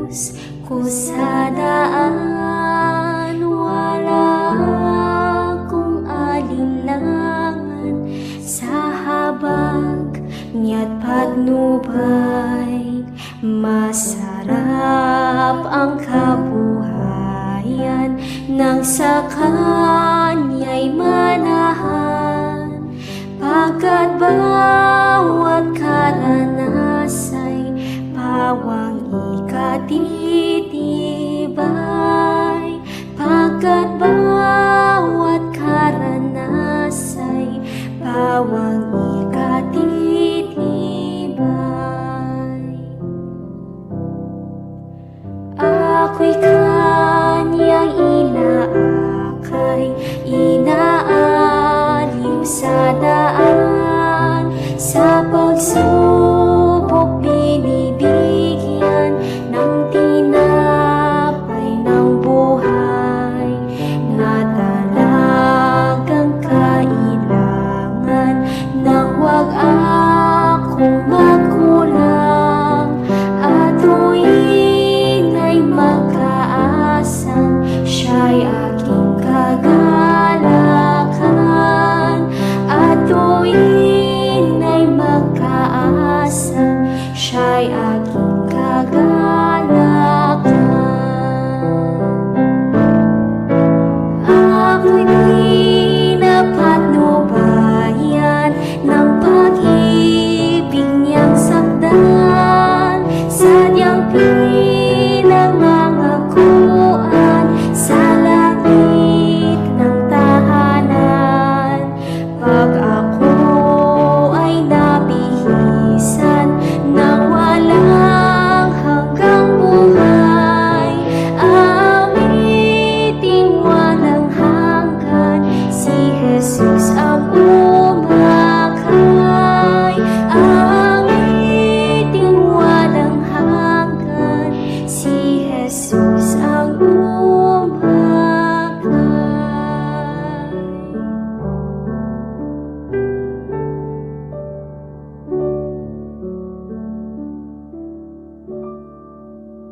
Diyos ko sa daan. Wala akong alinlangan sa habag niya't patnubay. Masarap ang kabuhayan nang sa Kanya'y manahan, pagkat bawat karanasa'y pawang ikatitibay, pagkat bawat karanasa'y pawang ikatitibay. Ako'y Kanyang inaakay, inaaliw sa daan, sa pagsunod